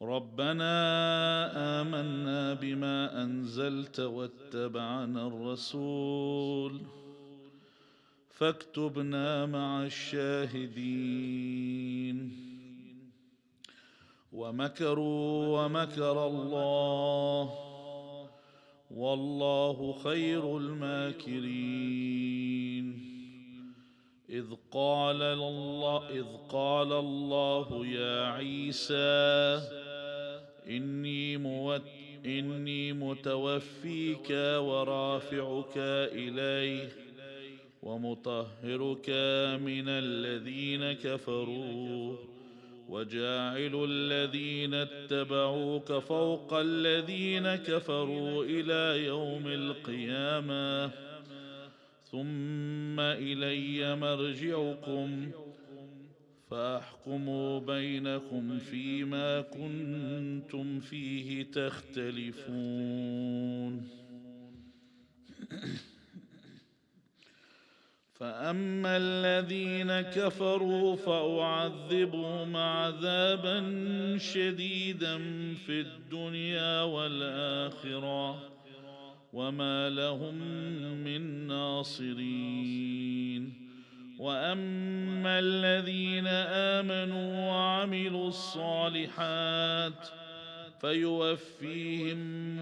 ربنا آمنا بما أنزلت واتبعنا الرسول فاكتبنا مع الشاهدين. ومكروا ومكر الله والله خير الماكرين. إذ قال الله يا عيسى إني متوفيك ورافعك إلي ومطهرك من الذين كفروا وجاعل الذين اتبعوك فوق الذين كفروا إلى يوم القيامة ثم إلي مرجعكم فأحكم بينكم فيما كنتم فيه تختلفون. فأما الذين كفروا فأعذبهم عذابا شديدا في الدنيا والآخرة وما لهم من ناصرين. وأما الذين آمنوا وعملوا الصالحات فيوفيهم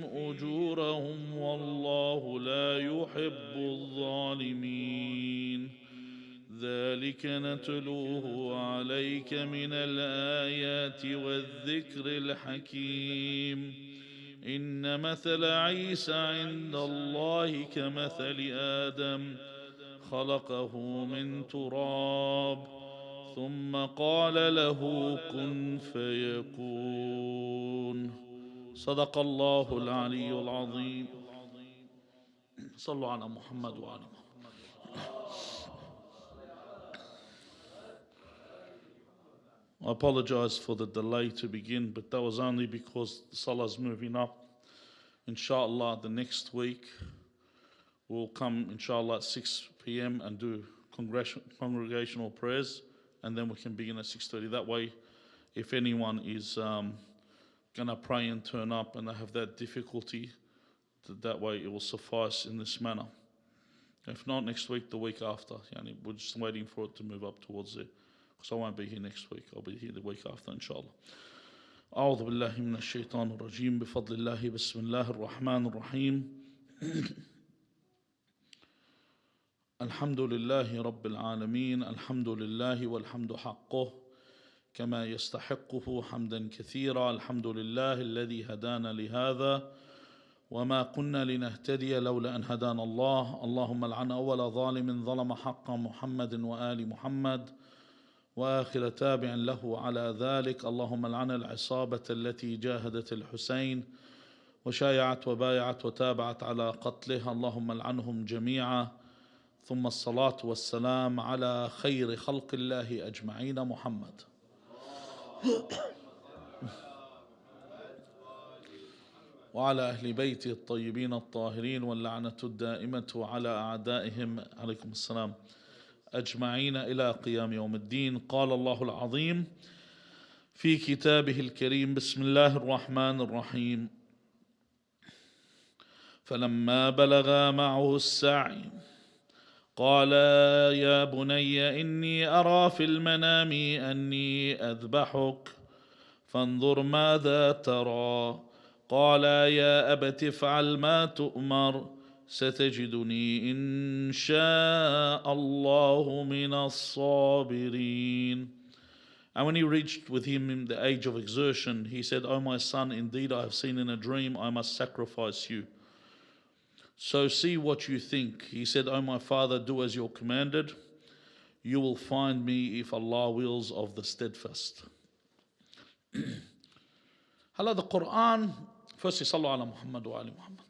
أجورهم والله لا يحب الظالمين. ذلك نتلوه عليك من الآيات والذكر الحكيم. إن مثل عيسى عند الله كمثل آدم خلقه من تراب ثم قال له كن فيكون. صدق الله العلي العظيم. صلوا على محمد وعلى محمد. I apologize for the delay to begin, but that was only because the salah's moving up. Inshallah, the next week we'll come, inshallah, at 6 p.m. and do congregational prayers, and then we can begin at 6:30. That way, if anyone is going to pray and turn up and they have that difficulty, that way it will suffice in this manner. If not next week, the week after. We're just waiting for it to move up towards there. Because I won't be here next week. I'll be here the week after, inshallah. أعوذ بالله من الشيطان الرجيم بفضل الله بسم الله الرحمن الرحيم. الحمد لله رب العالمين. الحمد لله والحمد حقه كما يستحقه حمدا كثيرا. الحمد لله الذي هدانا لهذا وما كنا لنهتدي لولا أن هدانا الله. اللهم لعن أول ظالم ظلم حق محمد وآل محمد وآخر تابع له على ذلك. اللهم لعن العصابة التي جاهدت الحسين وشايعت وبايعت وتابعت على قتله. اللهم لعنهم جميعا. ثم الصلاة والسلام على خير خلق الله أجمعين محمد وعلى أهل بيته الطيبين الطاهرين واللعنة الدائمة على أعدائهم عليكم السلام أجمعين إلى قيام يوم الدين. قال الله العظيم في كتابه الكريم بسم الله الرحمن الرحيم. فلما بلغا معه السعي قال يا بني إني أرى في المنام أني أذبحك فانظر ماذا ترى. قال يا أبت افعل ما تؤمر ستجدني إن شاء الله من الصابرين. And when he reached with him in the age of exertion, he said, O my son, indeed I have seen in a dream I must sacrifice you. So see what you think. He said, O my father, do as you're commanded. You will find me, if Allah wills, of the steadfast. Hello, the Quran. Firstly, sallu ala Muhammad wa ali Muhammad.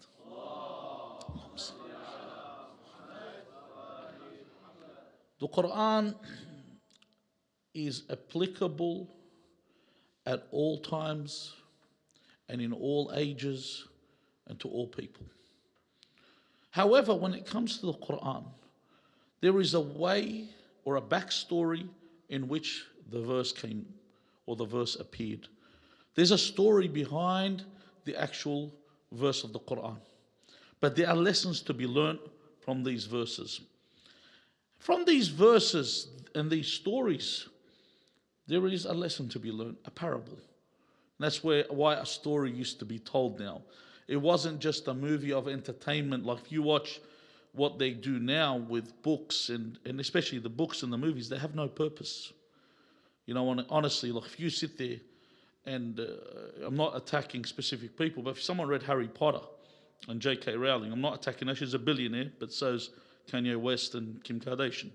The Quran is applicable at all times and in all ages and to all people. However, when it comes to the Quran, there is a way or a backstory in which the verse came or the verse appeared. There's a story behind the actual verse of the Quran. But there are lessons to be learnt from these verses. From these verses and these stories, there is a lesson to be learnt, a parable. And that's why a story used to be told now. It wasn't just a movie of entertainment. Like if you watch what they do now with books, and especially the books and the movies, they have no purpose. You know, honestly, like if you sit there and I'm not attacking specific people, but if someone read Harry Potter and J.K. Rowling, I'm not attacking her, she's a billionaire, but so's Kanye West and Kim Kardashian.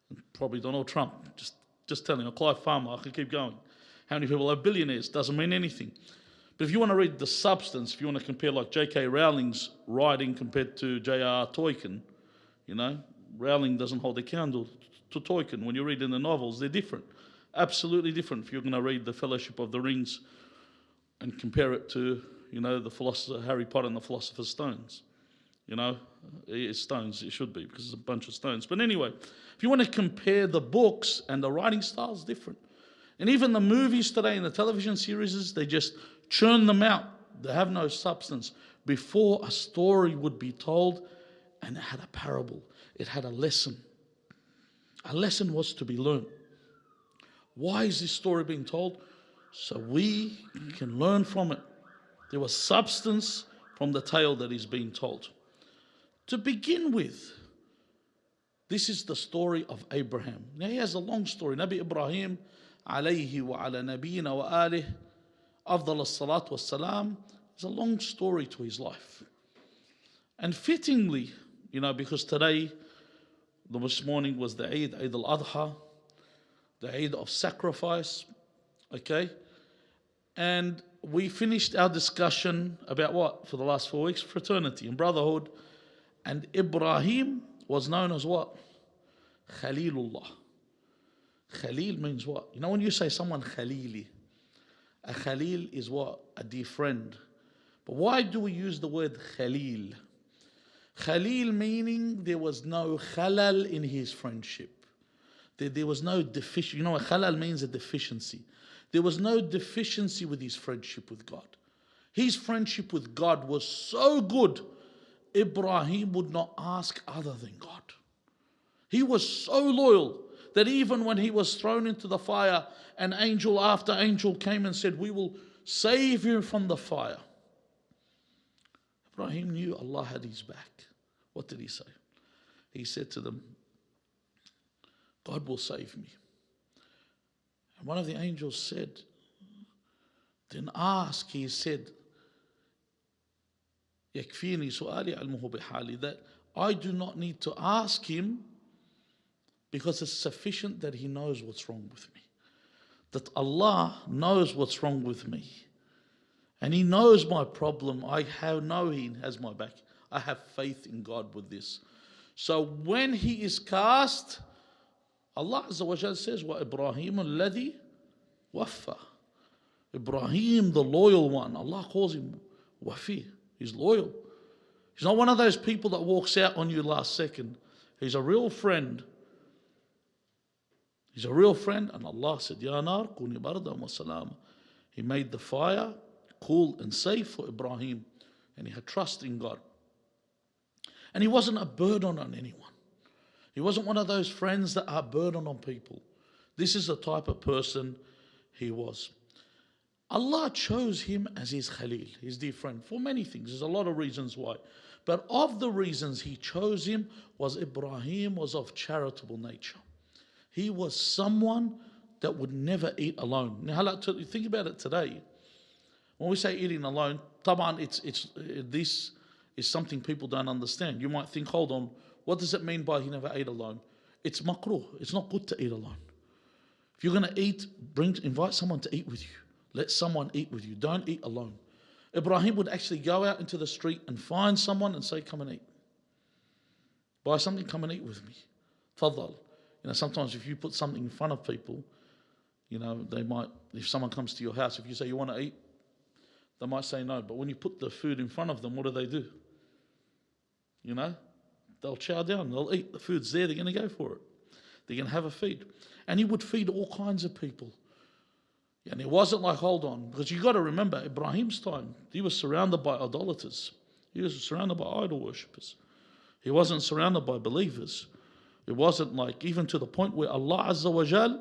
And probably Donald Trump. Just telling you, Clive Farmer, I can keep going. How many people are billionaires? Doesn't mean anything. But if you want to read the substance, if you want to compare like J.K. Rowling's writing compared to J.R. Tolkien, you know, Rowling doesn't hold a candle to Tolkien. When you read in the novels, they're different. Absolutely different. If you're going to read The Fellowship of the Rings and compare it to, you know, the philosopher Harry Potter and the Philosopher's Stones. You know, it's stones, it should be, because it's a bunch of stones. But anyway, if you want to compare the books and the writing styles, different. And even the movies today and the television series, they just churn them out. They have no substance. Before, a story would be told, and it had a parable. It had a lesson. A lesson was to be learned. Why is this story being told? So we can learn from it. There was substance from the tale that is being told. To begin with, this is the story of Abraham. Now he has a long story. Nabi Ibrahim, alayhi wa ala nabiyina wa alih, afdal as-salatu was-salam, is a long story to his life. And fittingly, you know, because today, this morning was the Eid al-Adha, the Eid of sacrifice, okay? And we finished our discussion about what for the last 4 weeks? Fraternity and brotherhood. And Ibrahim was known as what? Khalilullah. Khalil means what? You know when you say someone Khalili, a Khalil is what? A dear friend. But why do we use the word Khalil? Khalil meaning there was no khalal in his friendship. There was no deficiency. You know what khalal means? A deficiency. There was no deficiency with his friendship with God. His friendship with God was so good, Ibrahim would not ask other than God. He was so loyal that even when he was thrown into the fire, and angel after angel came and said, we will save you from the fire. Ibrahim knew Allah had his back. What did he say? He said to them, God will save me. And one of the angels said, then ask. He said, يكفيني سؤالي علمه بحالي, that I do not need to ask him because it's sufficient that he knows what's wrong with me. That Allah knows what's wrong with me. And he knows my problem. I know he has my back. I have faith in God with this. So when he is cast, Allah Azza wa Jal says, وَإِبْرَاهِيمُ الَّذِي وَفَّى. Ibrahim, the loyal one. Allah calls him wafi. He's loyal. He's not one of those people that walks out on you last second. He's a real friend. He's a real friend. And Allah said, Ya nar, kuni bardan wa salama. He made the fire cool and safe for Ibrahim. And he had trust in God. And he wasn't a burden on anyone. He wasn't one of those friends that are a burden on people. This is the type of person he was. Allah chose him as his Khalil, his dear friend, for many things. There's a lot of reasons why. But of the reasons he chose him was Ibrahim was of charitable nature. He was someone that would never eat alone. Now, think about it today. When we say eating alone, taban, this is something people don't understand. You might think, hold on, what does it mean by he never ate alone? It's makruh. It's not good to eat alone. If you're going to eat, invite someone to eat with you. Let someone eat with you. Don't eat alone. Ibrahim would actually go out into the street and find someone and say, come and eat. Buy something, come and eat with me. Fadal. You know, sometimes if you put something in front of people, you know, they might, if someone comes to your house, if you say you want to eat, they might say no. But when you put the food in front of them, what do? You know, they'll chow down, they'll eat. The food's there, they're going to go for it. They're going to have a feed. And he would feed all kinds of people. And it wasn't like, hold on, because you got to remember, Ibrahim's time, he was surrounded by idolaters. He was surrounded by idol worshippers. He wasn't surrounded by believers. It wasn't like, even to the point where Allah Azza wa Jal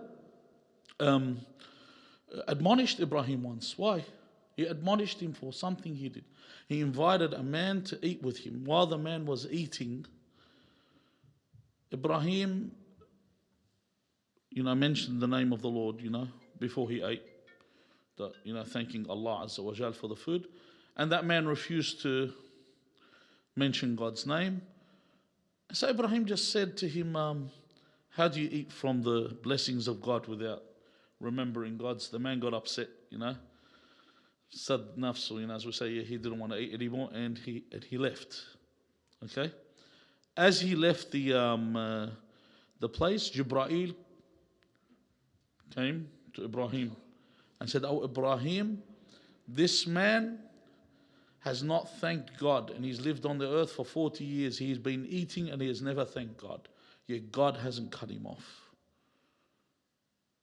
admonished Ibrahim once. Why? He admonished him for something he did. He invited a man to eat with him. While the man was eating, Ibrahim, mentioned the name of the Lord, before he ate. Thanking Allah Azza wa Jal for the food. And that man refused to mention God's name. So Ibrahim just said to him, how do you eat from the blessings of God without remembering God's? The man got upset, Sad nafsu, as we say, he didn't want to eat anymore, and he left. Okay? As he left the place, Jibreel came to Ibrahim and said, "Oh Ibrahim, this man has not thanked God, and he's lived on the earth for 40 years. He's been eating and he has never thanked God. Yet God hasn't cut him off.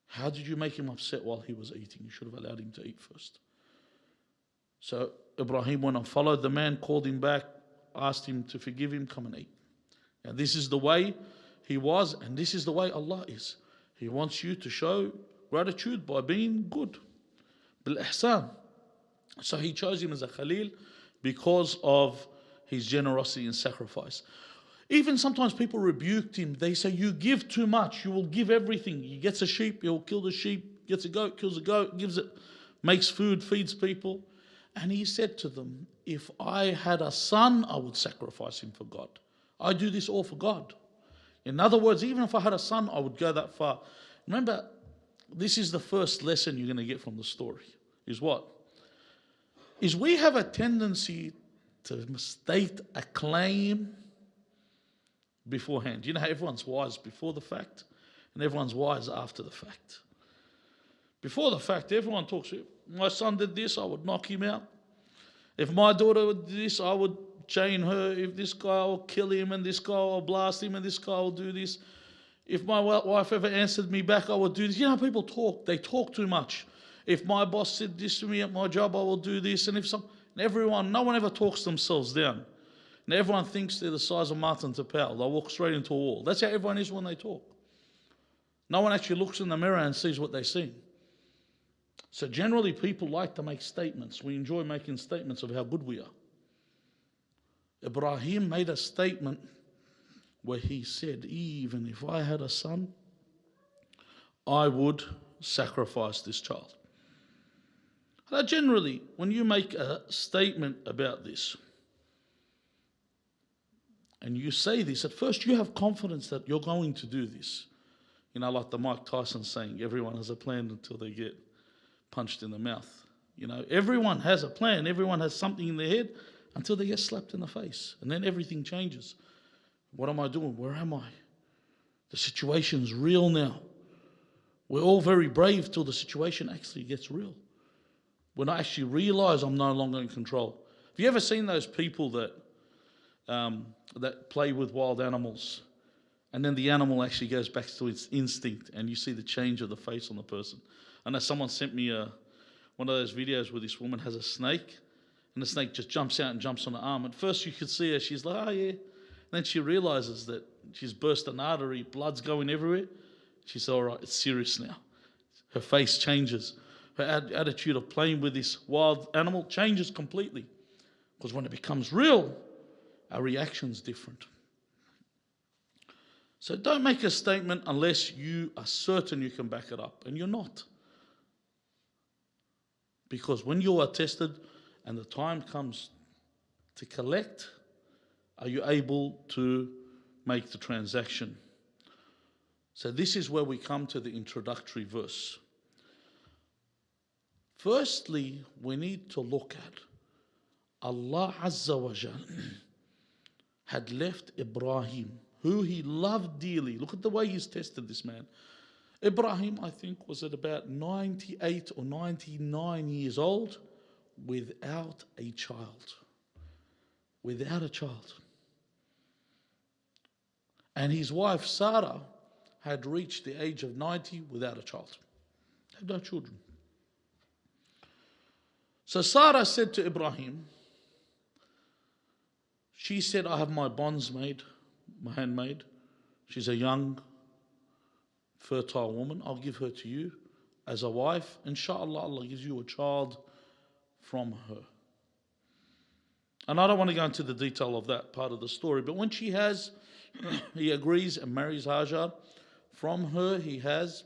How did you make him upset while he was eating? You should have allowed him to eat first." So Ibrahim went and followed the man, called him back, asked him to forgive him, come and eat. And this is the way he was, and this is the way Allah is. He wants you to show gratitude by being good. Bil ihsan. So he chose him as a Khalil because of his generosity and sacrifice. Even sometimes people rebuked him. They say, you give too much, you will give everything. He gets a sheep, he'll kill the sheep, gets a goat, kills a goat, gives it, makes food, feeds people. And he said to them, if I had a son, I would sacrifice him for God. I do this all for God. In other words, even if I had a son, I would go that far. Remember, this is the first lesson you're going to get from the story. Is what? Is we have a tendency to state a claim beforehand. You know how everyone's wise before the fact and everyone's wise after the fact. Before the fact, everyone talks, my son did this, I would knock him out. If my daughter would do this, I would chain her. If this guy, will kill him, and this guy will blast him, and this guy will do this. If my wife ever answered me back, I would do this. People talk. They talk too much. If my boss said this to me at my job, I will do this. And no one ever talks themselves down. And everyone thinks they're the size of Martin Tapal. They'll walk straight into a wall. That's how everyone is when they talk. No one actually looks in the mirror and sees what they see. So generally people like to make statements. We enjoy making statements of how good we are. Ibrahim made a statement where he said, even if I had a son, I would sacrifice this child. Now generally, when you make a statement about this, and you say this, at first you have confidence that you're going to do this. Like the Mike Tyson saying, everyone has a plan until they get punched in the mouth. Everyone has a plan. Everyone has something in their head until they get slapped in the face. And then everything changes. What am I doing? Where am I? The situation's real now. We're all very brave till the situation actually gets real. When I actually realize I'm no longer in control. Have you ever seen those people that play with wild animals, and then the animal actually goes back to its instinct, and you see the change of the face on the person? I know someone sent me one of those videos where this woman has a snake, and the snake just jumps out and jumps on her arm. At first you could see her, she's like, oh yeah. And then she realizes that she's burst an artery, blood's going everywhere. She said, all right, it's serious now. Her face changes. Her attitude of playing with this wild animal changes completely. Because when it becomes real, our reaction's different. So don't make a statement unless you are certain you can back it up. And you're not. Because when you are tested and the time comes to collect, are you able to make the transaction? So this is where we come to the introductory verse. Firstly, we need to look at Allah Azza wa Jal had left Ibrahim, who he loved dearly. Look at the way he's tested this man. Ibrahim, I think, was at about 98 or 99 years old without a child. Without a child. And his wife, Sarah, had reached the age of 90 without a child. Had no children. So Sarah said to Ibrahim, she said, I have my bondsmaid, my handmaid. She's a young, fertile woman. I'll give her to you as a wife. Inshallah, Allah gives you a child from her. And I don't want to go into the detail of that part of the story, but when she has, he agrees and marries Hajar. From her, he has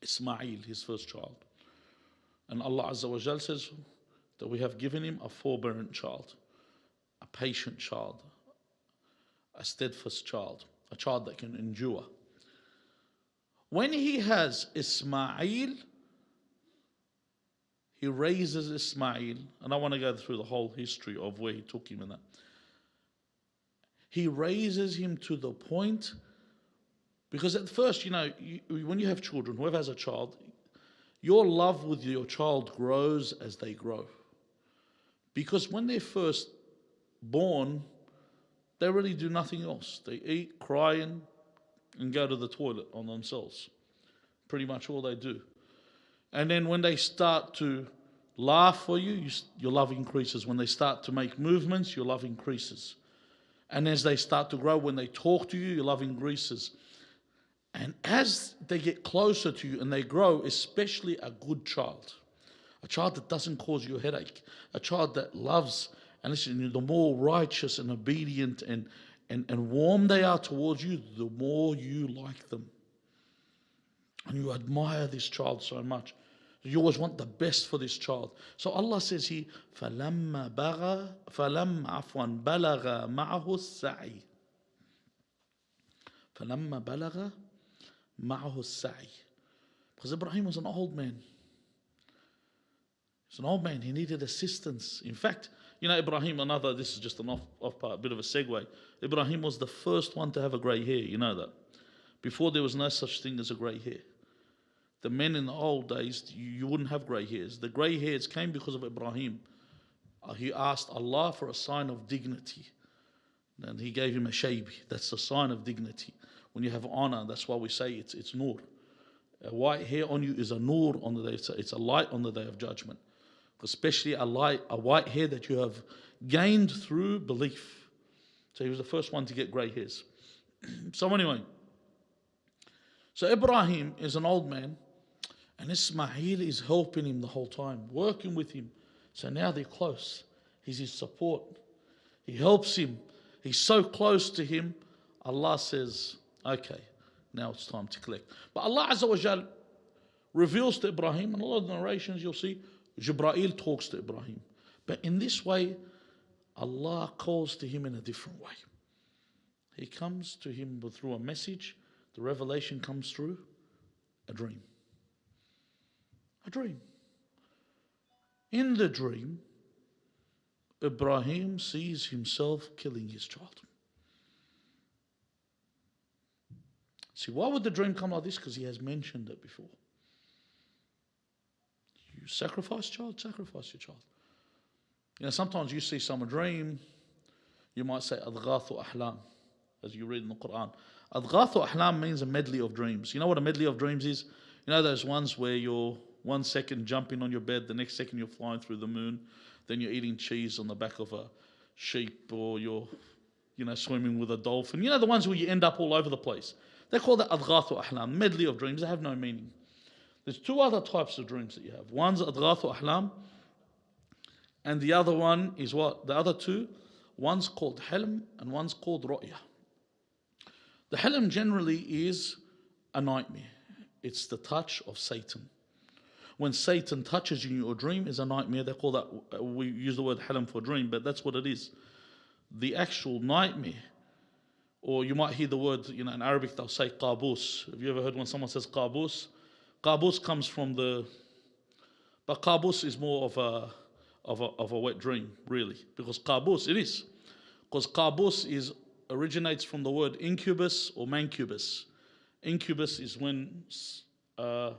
Ismail, his first child. And Allah Azza wa Jal says that we have given him a forbearant child, a patient child, a steadfast child, a child that can endure. When he has Ismail, he raises Ismail, and I want to go through the whole history of where he took him and that. He raises him to the point, because at first, when you have children, whoever has a child, your love with your child grows as they grow. Because when they're first born, they really do nothing else. They eat, cry, and go to the toilet on themselves. Pretty much all they do. And then when they start to laugh for you, your love increases. When they start to make movements, your love increases. And as they start to grow, when they talk to you, your love increases. And as they get closer to you and they grow, especially a good child, a child that doesn't cause you a headache, a child that loves, and listen, the more righteous and obedient and warm they are towards you, the more you like them. And you admire this child so much. You always want the best for this child. So Allah says here, فَلَمَّا بَلَغَ مَعَهُ السَّعْيِ. فَلَمَّا بَلَغَ مَعَهُ السَّعْيِ. Because Ibrahim was an old man. He's an old man. He needed assistance. In fact, Ibrahim, this is just an off part, a bit of a segue. Ibrahim was the first one to have a grey hair. You know that. Before there was no such thing as a grey hair. The men in the old days, you wouldn't have grey hairs. The grey hairs came because of Ibrahim. He asked Allah for a sign of dignity. And he gave him a shaybi. That's a sign of dignity. When you have honor, that's why we say it's nur. A white hair on you is a nur on the day. It's a light on the day of judgment. Especially a white hair that you have gained through belief. So he was the first one to get grey hairs. So anyway, so Ibrahim is an old man, and Ismail is helping him the whole time, working with him. So now they're close. He's his support. He helps him. He's so close to him. Allah says, okay, now it's time to collect. But Allah Azza wa Jal reveals to Ibrahim, and a lot of the narrations you'll see, Jibreel talks to Ibrahim. But in this way, Allah calls to him in a different way. He comes to him through a message. The revelation comes through a dream. A dream. In the dream, Ibrahim sees himself killing his child. See, why would the dream come like this? Because he has mentioned it before. You sacrifice your child. Sometimes you see someone dream, you might say, Adghathu Ahlam, as you read in the Quran. Adghathu Ahlam means a medley of dreams. You know what a medley of dreams is? You know those ones where you're 1 second jumping on your bed, the next second you're flying through the moon, then you're eating cheese on the back of a sheep, or you're swimming with a dolphin. The ones where you end up all over the place. They call that Adghathu Ahlam, medley of dreams. They have no meaning. There's two other types of dreams that you have. One's Adghathu Ahlam, and the other one is what? The other two, one's called Hilm and one's called Ru'ya. The Hilm generally is a nightmare. It's the touch of Satan. When Satan touches you in your dream, is a nightmare. They call that, we use the word Hilm for dream, but that's what it is. The actual nightmare. Or you might hear the word, in Arabic they'll say qabus. Have you ever heard when someone says qabus? Qabus comes from but qabus is more of a wet dream, really. Because qabus, it is. Because qabus originates from the word incubus or mancubus. Incubus is when a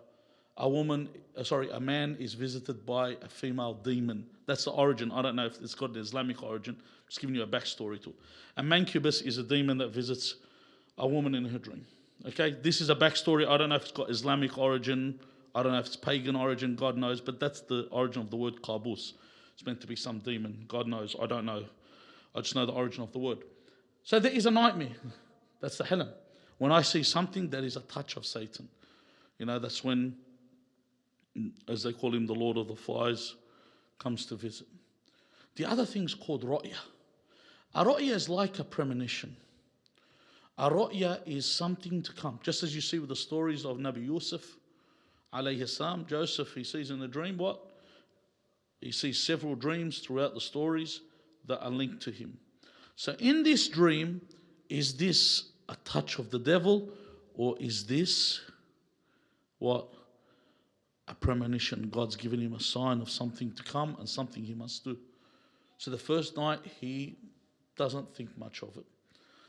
man is visited by a female demon. That's the origin. I don't know if it's got an Islamic origin. I'm just giving you a backstory to it. A mancubus is a demon that visits a woman in her dream. Okay, this is a backstory. I don't know if it's got Islamic origin. I don't know if it's pagan origin. God knows. But that's the origin of the word qabus. It's meant to be some demon. God knows. I don't know. I just know the origin of the word. So there is a nightmare. That's the Helm. When I see something that is a touch of Satan, that's when, as they call him, the Lord of the Flies, comes to visit. The other thing's called ru'ya. A ru'ya is like a premonition. A ru'ya is something to come. Just as you see with the stories of Nabi Yusuf, alayhi salam, Joseph, he sees in a dream what? He sees several dreams throughout the stories that are linked to him. So in this dream, is this a touch of the devil, or is this what? A premonition. God's given him a sign of something to come and something he must do. So the first night, he doesn't think much of it.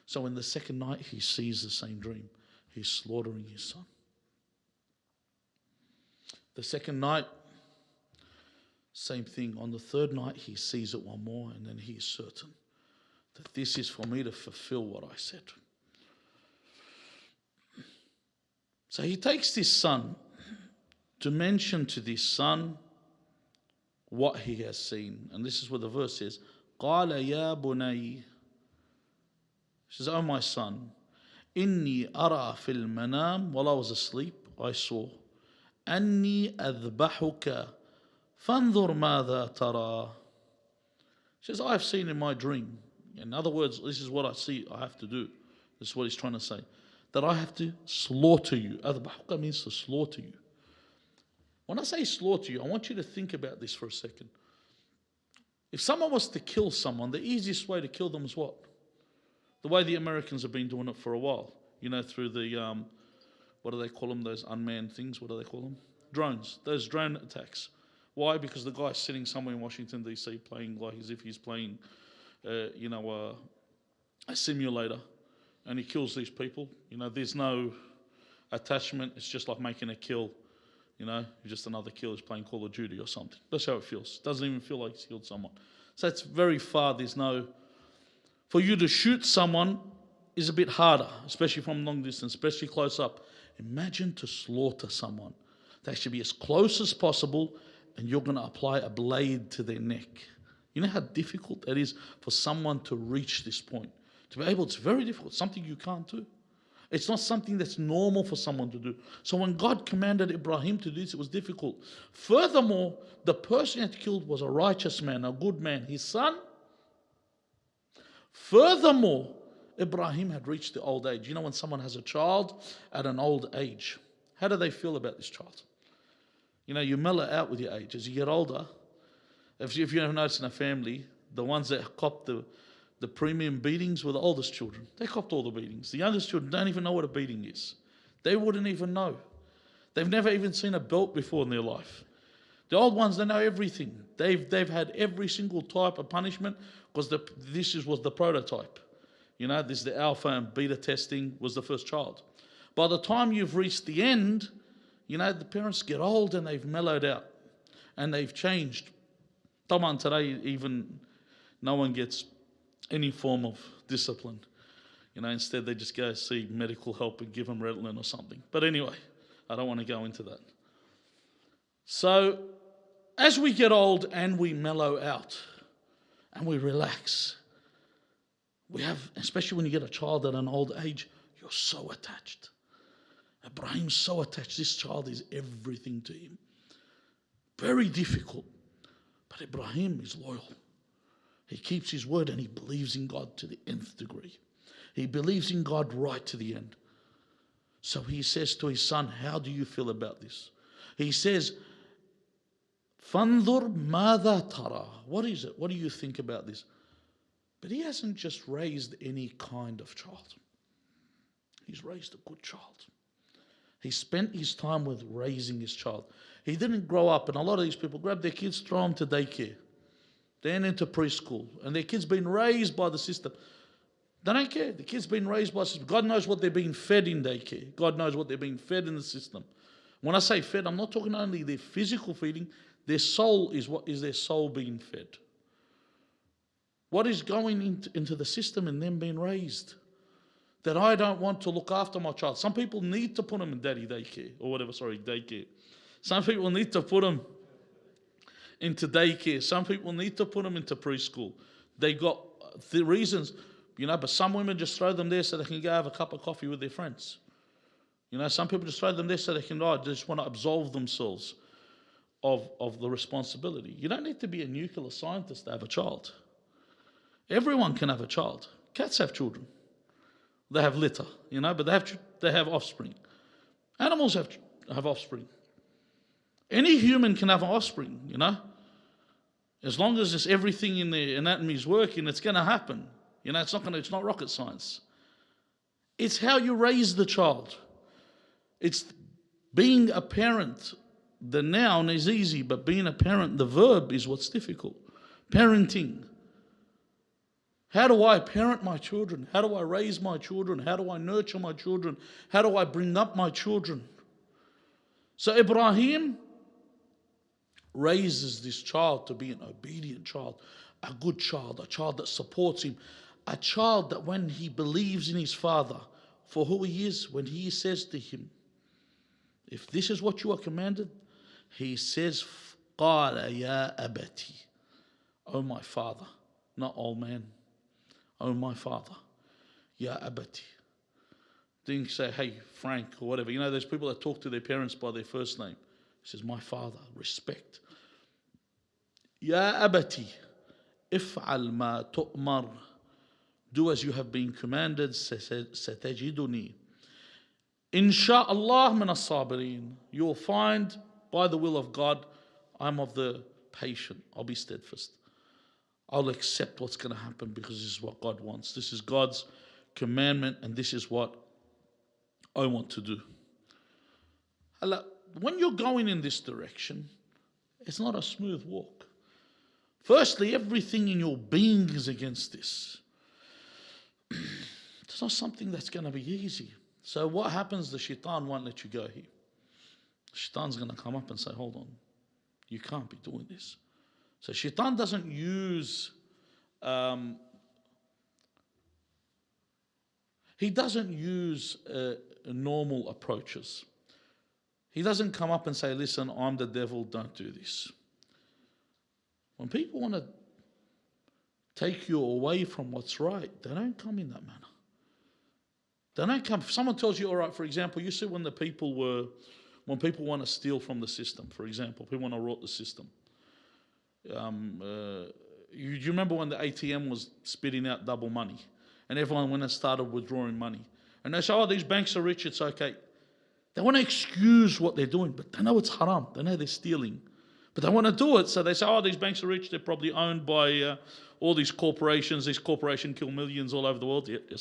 So in the second night, he sees the same dream. He's slaughtering his son. The second night, same thing. On the third night, he sees it one more, and then he is certain that this is for me to fulfill what I said. So he takes this son to mention to this son what he has seen. And this is what the verse says. قَالَ يَا بُنَيَّ. He says, "Oh my son, إِنِّي أَرَى فِي الْمَنَامِ." While I was asleep, I saw. أَنِّي أَذْبَحُكَ فَانْظُرْ مَاذَا تَرَى. He says, I have seen in my dream. In other words, this is what I see I have to do. This is what he's trying to say. That I have to slaughter you. أَذْبَحُكَ means to slaughter you. When I say slaughter you, I want you to think about this for a second. If someone was to kill someone, the easiest way to kill them is what? The way the Americans have been doing it for a while. Through the, what do they call them, those unmanned things? What do they call them? Drones. Those drone attacks. Why? Because the guy's sitting somewhere in Washington, D.C. playing like as if he's playing, a simulator. And he kills these people. There's no attachment. It's just like making a kill. Just another kill. He's playing Call of Duty or something. That's how it feels. Doesn't even feel like he's killed someone. So it's very far. There's no... For you to shoot someone is a bit harder, especially from long distance, especially close up. Imagine to slaughter someone. They should be as close as possible, and you're going to apply a blade to their neck. You know how difficult that is for someone to reach this point? To be able, it's very difficult, something you can't do. It's not something that's normal for someone to do. So when God commanded Ibrahim to do this, it was difficult. Furthermore, the person he had killed was a righteous man, a good man, his son. Furthermore, Ibrahim had reached the old age. When someone has a child at an old age, how do they feel about this child? You mellow out with your age. As you get older, if you ever notice in a family, the ones that cop the premium beatings were the oldest children. They copped all the beatings. The youngest children don't even know what a beating is. They wouldn't even know. They've never even seen a belt before in their life. The old ones, they know everything. They've had every single type of punishment because this was the prototype. This is the alpha and beta testing was the first child. By the time you've reached the end, the parents get old and they've mellowed out and they've changed. Taman today, even no one gets any form of discipline. Instead they just go see medical help and give them Ritalin or something. But anyway, I don't want to go into that. So, as we get old and we mellow out and we relax, we have, especially when you get a child at an old age, you're so attached. Ibrahim's so attached. This child is everything to him. Very difficult. But Ibrahim is loyal. He keeps his word and he believes in God to the nth degree. He believes in God right to the end. So he says to his son, how do you feel about this? He says, فَانْظُرْ مَاذَا تَرَى. What is it? What do you think about this? But he hasn't just raised any kind of child. He's raised a good child. He spent his time with raising his child. He didn't grow up, and a lot of these people grab their kids, throw them to daycare, then into preschool, and their kids been raised by the system. They don't care. The kids been raised by the system. God knows what they're being fed in daycare. God knows what they're being fed in the system. When I say fed, I'm not talking only their physical feeding. Their soul is what is their soul being fed. What is going into the system and them being raised? that I don't want to look after my child. Some people need to put them in daycare or whatever, daycare. Some people need to put them into daycare. Some people need to put them into preschool. They got the reasons, but some women just throw them there so they can go have a cup of coffee with their friends. Some people just throw them there so they can, they just want to absolve themselves of the responsibility. You don't need to be a nuclear scientist to have a child. Everyone can have a child. Cats have children. They have litter, but they have offspring. Animals have offspring. Any human can have an offspring, As long as it's everything in the anatomy is working, it's going to happen. It's not rocket science. It's how you raise the child. It's being a parent. The noun is easy, but being a parent, the verb is what's difficult. Parenting. How do I parent my children? How do I raise my children? How do I nurture my children? How do I bring up my children? So Ibrahim raises this child to be an obedient child, a good child, a child that supports him, a child that when he believes in his father for who he is, when he says to him, if this is what you are commanded, he says, قَالَ يَا أَبَتِي, oh my father, not old man, oh my father, Ya Abati. Didn't say, hey, Frank, or whatever. There's people that talk to their parents by their first name. He says, my father, respect. Ya Abati, if'al ma tu'mar. Do as you have been commanded, satajiduni. Insha'Allah min as-sabirin. You will find, by the will of God, I'm of the patient. I'll be steadfast. I'll accept what's going to happen because this is what God wants. This is God's commandment and this is what I want to do. When you're going in this direction, it's not a smooth walk. Firstly, everything in your being is against this. It's not something that's going to be easy. So what happens? The shaitan won't let you go here. The shaitan's going to come up and say, hold on, you can't be doing this. So shaitan doesn't use, normal approaches. He doesn't come up and say, listen, I'm the devil, don't do this. When people want to take you away from what's right, they don't come in that manner. They don't come. If someone tells you, all right, for example, you see when people want to steal from the system, for example, people want to rot the system. You remember when the ATM was spitting out double money and everyone went and started withdrawing money and they say, oh, these banks are rich, it's okay. They want to excuse what they're doing, but they know it's haram, they know they're stealing, but they want to do it. So they say, oh, these banks are rich, they're probably owned by all these corporations kill millions all over the world. You're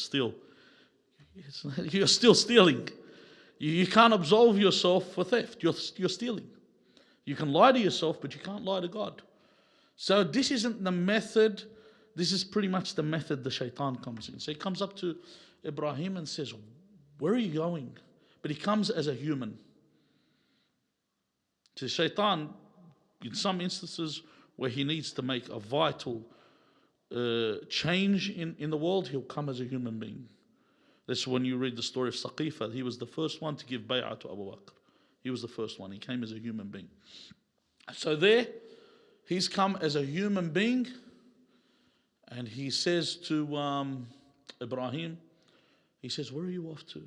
still stealing. You can't absolve yourself for theft. You're stealing. You can lie to yourself, but you can't lie to God. So this isn't the method. This is pretty much the method the shaitan comes in. So he comes up to Ibrahim and says, where are you going? But he comes as a human. So shaitan, in some instances where he needs to make a vital change in the world, he'll come as a human being. That's when you read the story of Saqifa. He was the first one to give bay'ah to Abu Bakr. He was the first one. He came as a human being. So there, he's come as a human being, and he says to Ibrahim, he says, where are you off to?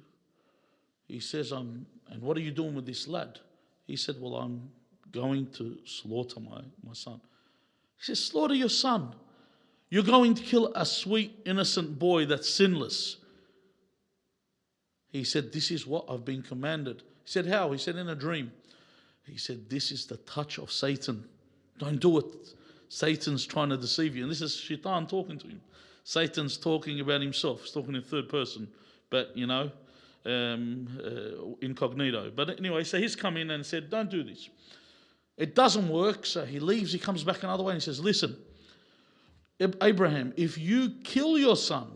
He says, and what are you doing with this lad? He said, well, I'm going to slaughter my son. He says, slaughter your son? You're going to kill a sweet, innocent boy that's sinless. He said, this is what I've been commanded. He said, how? He said, in a dream. He said, this is the touch of Satan. Don't do it. Satan's trying to deceive you. And this is shaitan talking to him. Satan's talking about himself. He's talking in third person. But, incognito. But anyway, so he's come in and said, don't do this. It doesn't work. So he leaves. He comes back another way and he says, listen, Abraham, if you kill your son,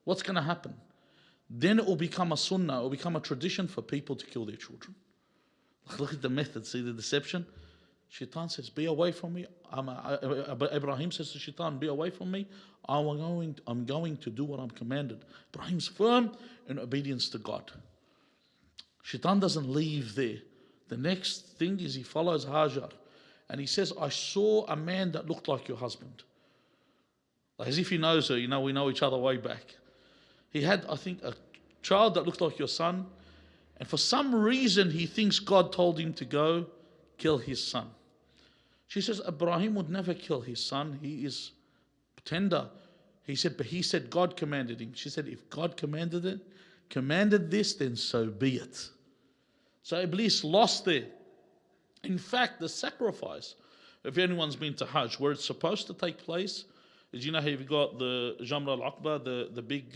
what's going to happen? Then it will become a sunnah, it will become a tradition for people to kill their children. Look at the method, see the deception? Shaitan says, be away from me. Ibrahim says to Shaitan, be away from me. I'm going to do what I'm commanded. Ibrahim's firm in obedience to God. Shaitan doesn't leave there. The next thing is he follows Hajar. And he says, I saw a man that looked like your husband. As if he knows her, we know each other way back. He had, I think, a child that looked like your son. And for some reason, he thinks God told him to go kill his son. She says, Ibrahim would never kill his son. He is tender. But he said God commanded him. She said, if God commanded this, then so be it. So Iblis lost there. In fact, the sacrifice, if anyone's been to Hajj, where it's supposed to take place, is how you've got the Jamra al-Aqba, the big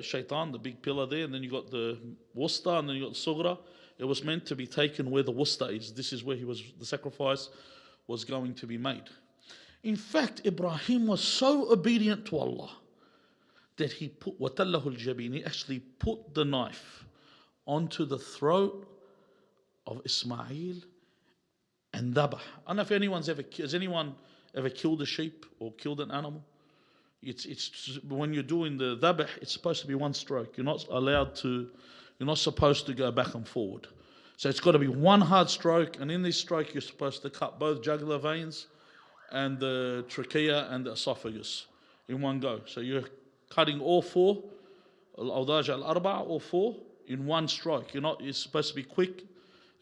shaitan, the big pillar there, and then you got the wusta, and then you got the sughra. It was meant to be taken where the wusta is. This is where the sacrifice was going to be made. In fact, Ibrahim was so obedient to Allah that he put وَتَلَّهُ الْجَبِينِ, he actually put the knife onto the throat of Ismail and Dabah. I don't know if has anyone ever killed a sheep or killed an animal? It's when you're doing the Dabah, it's supposed to be one stroke. You're not supposed to go back and forward. So it's got to be one hard stroke, and in this stroke you're supposed to cut both jugular veins and the trachea and the esophagus in one go. So you're cutting all four, al-awdaj al-arba', all four, in one stroke. It's supposed to be quick,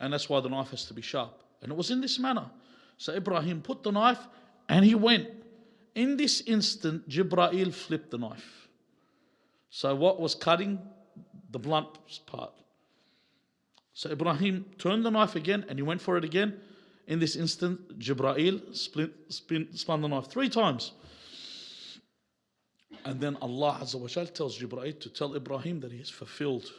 and that's why the knife has to be sharp. And it was in this manner. So Ibrahim put the knife and he went. In this instant, Jibreel flipped the knife. So what was cutting? The blunt part. So Ibrahim turned the knife again and he went for it again. In this instant, Jibreel spun the knife 3 times. And then Allah Azza wa Jal tells Jibreel to tell Ibrahim that he has fulfilled.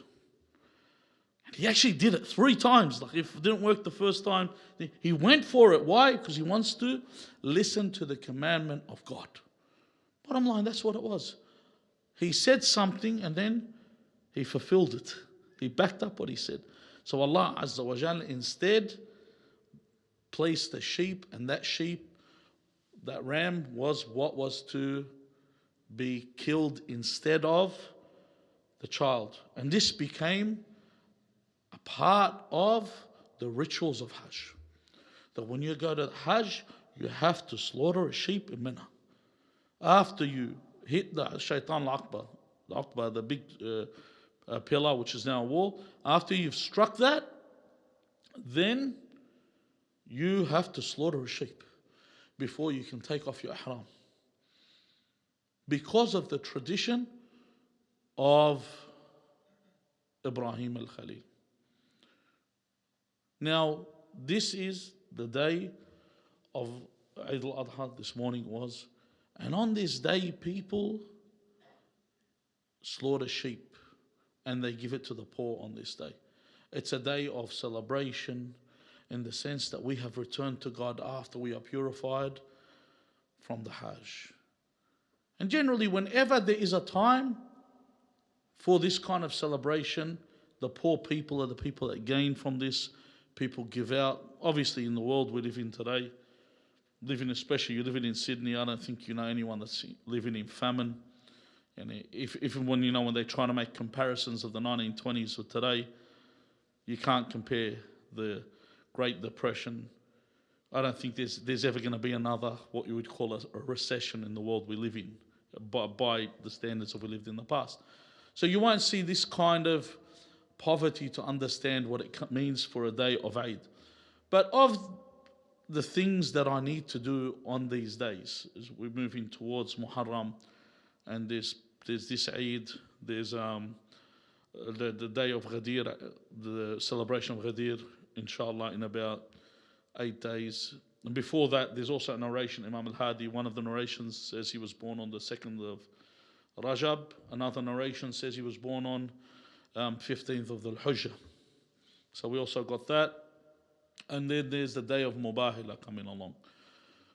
And he actually did it 3 times. Like if it didn't work the first time, he went for it. Why? Because he wants to listen to the commandment of God. Bottom line, that's what it was. He said something and then he fulfilled it. He backed up what he said. So Allah Azza wa Jal instead placed the sheep, and that ram was what was to be killed instead of the child. And this became a part of the rituals of Hajj. That when you go to Hajj, you have to slaughter a sheep in Mina. After you hit the Shaitan al-Aqba, the big pillar which is now a wall, after you've struck that, then you have to slaughter a sheep before you can take off your ihram. Because of the tradition of Ibrahim al-Khalil. Now, this is the day of Eid al-Adha, this morning was, and on this day people slaughter sheep and they give it to the poor on this day. It's a day of celebration in the sense that we have returned to God after we are purified from the Hajj. And generally, whenever there is a time for this kind of celebration, the poor people are the people that gain from this. People give out. Obviously, in the world we live in today, especially you're living in Sydney, I don't think you know anyone that's living in famine. And even when they're trying to make comparisons of the 1920s with today, you can't compare the Great Depression. I don't think there's ever going to be another, what you would call a recession in the world we live in, by the standards that we lived in the past. So you won't see this kind of poverty to understand what it means for a day of Eid. But of the things that I need to do on these days, as we're moving towards Muharram, and there's this Eid, there's the day of Ghadir, the celebration of Ghadir, inshallah, in about 8 days. And before that, there's also a narration, Imam al-Hadi, one of the narrations says he was born on the 2nd of Rajab. Another narration says he was born on 15th of Dhul Hijjah. So we also got that. And then there's the day of Mubahila coming along.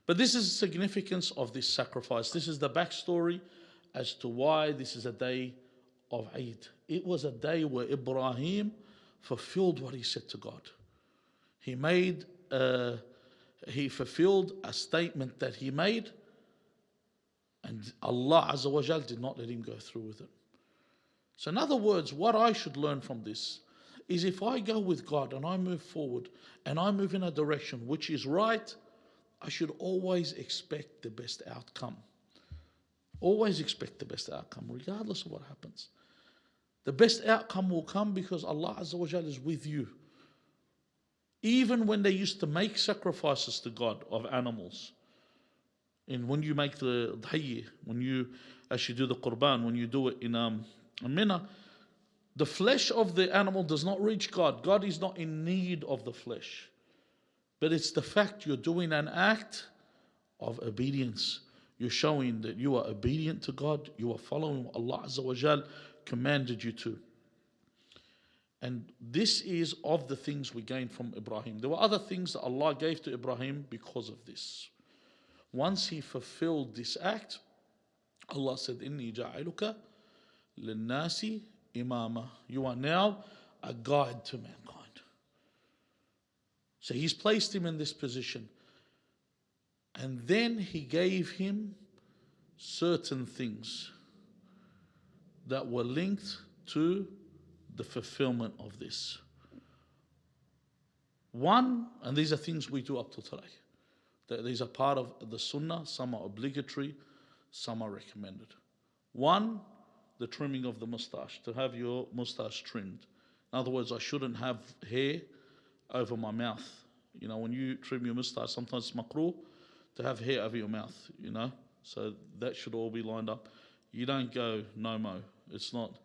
But this is the significance of this sacrifice. This is the backstory as to why this is a day of Eid. It was a day where Ibrahim fulfilled what he said to God. He made he fulfilled a statement that he made, and Allah Azza wa Jal did not let him go through with it. So in other words, what I should learn from this is, if I go with God and I move forward and I move in a direction which is right, I should always expect the best outcome. Always expect the best outcome, regardless of what happens. The best outcome will come because Allah Azza wa Jal is with you. Even when they used to make sacrifices to God of animals, and when you make the Adha, when you actually do the Qurban, when you do it in Mina, the flesh of the animal does not reach God. God is not in need of the flesh. But it's the fact you're doing an act of obedience. You're showing that you are obedient to God. You are following what Allah Azza wa Jal commanded you to. And this is of the things we gain from Ibrahim. There were other things that Allah gave to Ibrahim because of this. Once he fulfilled this act, Allah said, Inni ja'aluka linnasi imama. You are now a guide to mankind. So he's placed him in this position. And then he gave him certain things that were linked to the fulfillment of this. One, and these are things we do up to today. These are part of the sunnah. Some are obligatory, some are recommended. One, the trimming of the mustache, to have your mustache trimmed. In other words, I shouldn't have hair over my mouth. You know, when you trim your mustache, sometimes it's makruh to have hair over your mouth, you know. So that should all be lined up. You don't go no-mo. It's not...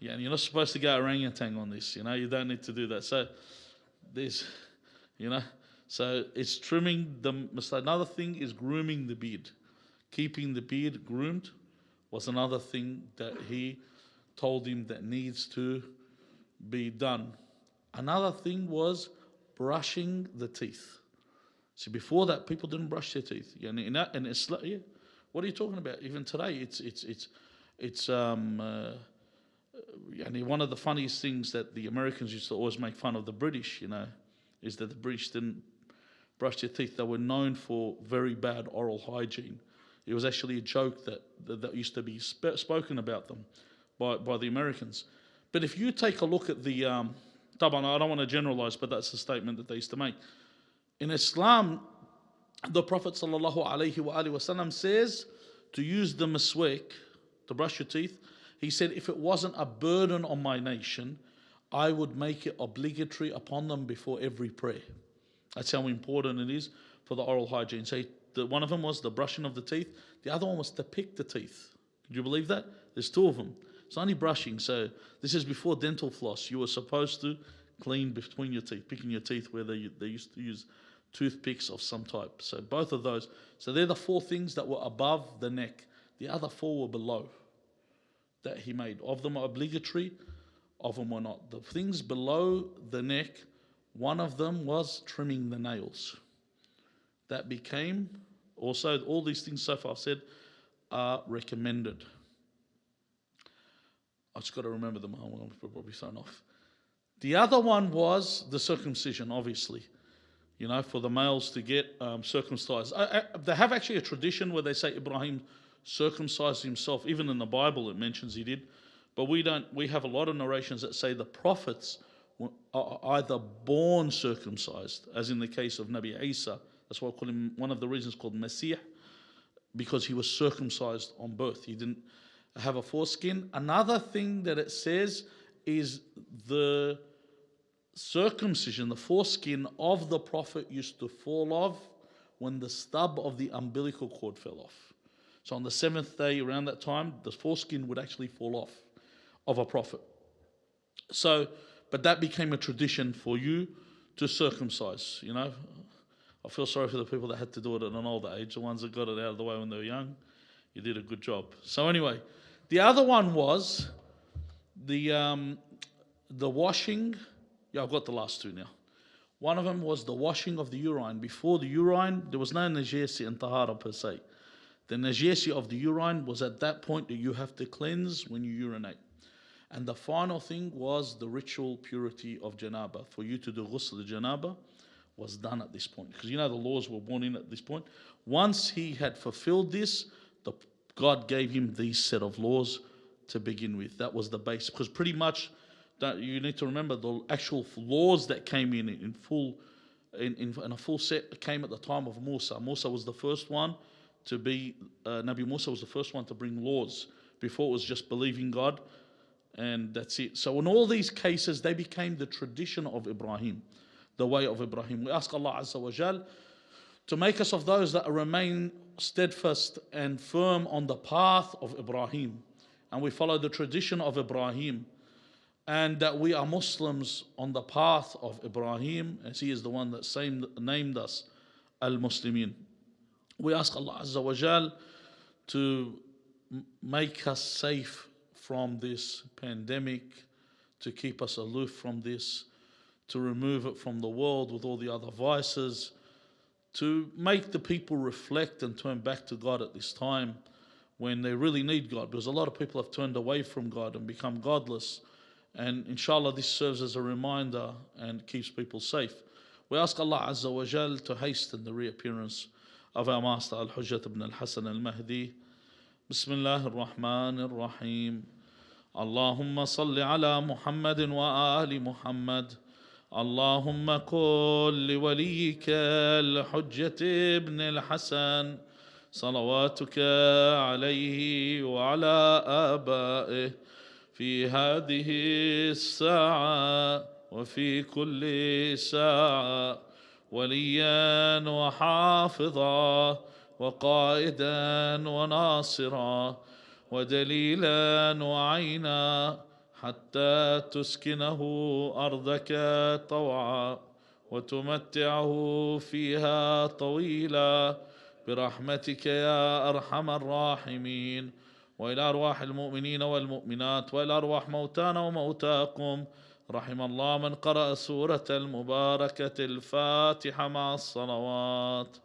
Yeah, and you're not supposed to go orangutan on this, you know. You don't need to do that. So there's, you know... So it's trimming the mustache. Another thing is grooming the beard. Keeping the beard groomed was another thing that he told him that needs to be done. Another thing was brushing the teeth. See, before that, people didn't brush their teeth. And in Islam, yeah, what are you talking about? Even today, it's one of the funniest things that the Americans used to always make fun of the British, you know, is that the British didn't brush their teeth. They were known for very bad oral hygiene. It was actually a joke that used to be spoken about them by the Americans. But if you take a look at the, I don't want to generalize, but that's the statement that they used to make. In Islam, the Prophet ﷺ says to use the miswak, to brush your teeth. He said, if it wasn't a burden on my nation, I would make it obligatory upon them before every prayer. That's how important it is for the oral hygiene. So one of them was the brushing of the teeth. The other one was to pick the teeth. Could you believe that? There's two of them. It's only brushing. So this is before dental floss. You were supposed to clean between your teeth, picking your teeth where they used to use toothpicks of some type. So both of those. So they're the four things that were above the neck. The other four were below that he made. Of them are obligatory, of them were not. The things below the neck, one of them was trimming the nails. That became also, all these things so far I've said are recommended. I've just got to remember them. I'm probably thrown off. The other one was the circumcision, obviously. You know, for the males to get circumcised. They have actually a tradition where they say Ibrahim circumcised himself. Even in the Bible it mentions he did. But we don't. We have a lot of narrations that say the prophets are either born circumcised, as in the case of Nabi Isa. That's why I call him, one of the reasons called Masih, because he was circumcised on birth. He didn't have a foreskin. Another thing that it says is the circumcision, the foreskin of the Prophet used to fall off when the stub of the umbilical cord fell off. So on the 7th day, around that time, the foreskin would actually fall off of a Prophet. So, but that became a tradition for you to circumcise, you know. I feel sorry for the people that had to do it at an older age. The ones that got it out of the way when they were young, you did a good job. So anyway, the other one was the washing. Yeah, I've got the last two now. One of them was the washing of the urine. Before the urine, there was no najasi and tahara per se. The najasi of the urine was at that point that you have to cleanse when you urinate. And the final thing was the ritual purity of janaba. For you to do ghusl janaba was done at this point. Because the laws were born in at this point. Once he had fulfilled this, God gave him these set of laws to begin with. That was the base. Because pretty much, you need to remember the actual laws that came in full, in a full set came at the time of Musa. Musa was the first one to be, Nabi Musa was the first one to bring laws. Before it was just believing God, and that's it. So in all these cases, they became the tradition of Ibrahim, the way of Ibrahim. We ask Allah Azza wa Jal to make us of those that remain steadfast and firm on the path of Ibrahim, and we follow the tradition of Ibrahim, and that we are Muslims on the path of Ibrahim, as he is the one that named us Al-Muslimin. We ask Allah Azza wa Jal to make us safe from this pandemic, to keep us aloof from this, to remove it from the world with all the other vices, to make the people reflect and turn back to God at this time when they really need God, because a lot of people have turned away from God and become godless. And inshallah this serves as a reminder and keeps people safe. We ask Allah Azza wa Jal to hasten the reappearance of our master Al-Hujjat ibn al-Hasan al-Mahdi. Bismillah ar-Rahman ar-Rahim. Allahumma salli ala Muhammadin wa ali Muhammad. اللهم قل لوليك الحجة ابن الحسن صلواتك عليه وعلى آبائه في هذه الساعة وفي كل ساعة وليا وحافظا وقائدا وناصرا ودليلا وعينا حتى تسكنه أرضك طوعا وتمتعه فيها طويلا برحمتك يا أرحم الراحمين. وإلى أرواح المؤمنين والمؤمنات وإلى أرواح موتانا وموتاكم رحم الله من قرأ سورة المباركة الفاتحة مع الصلوات.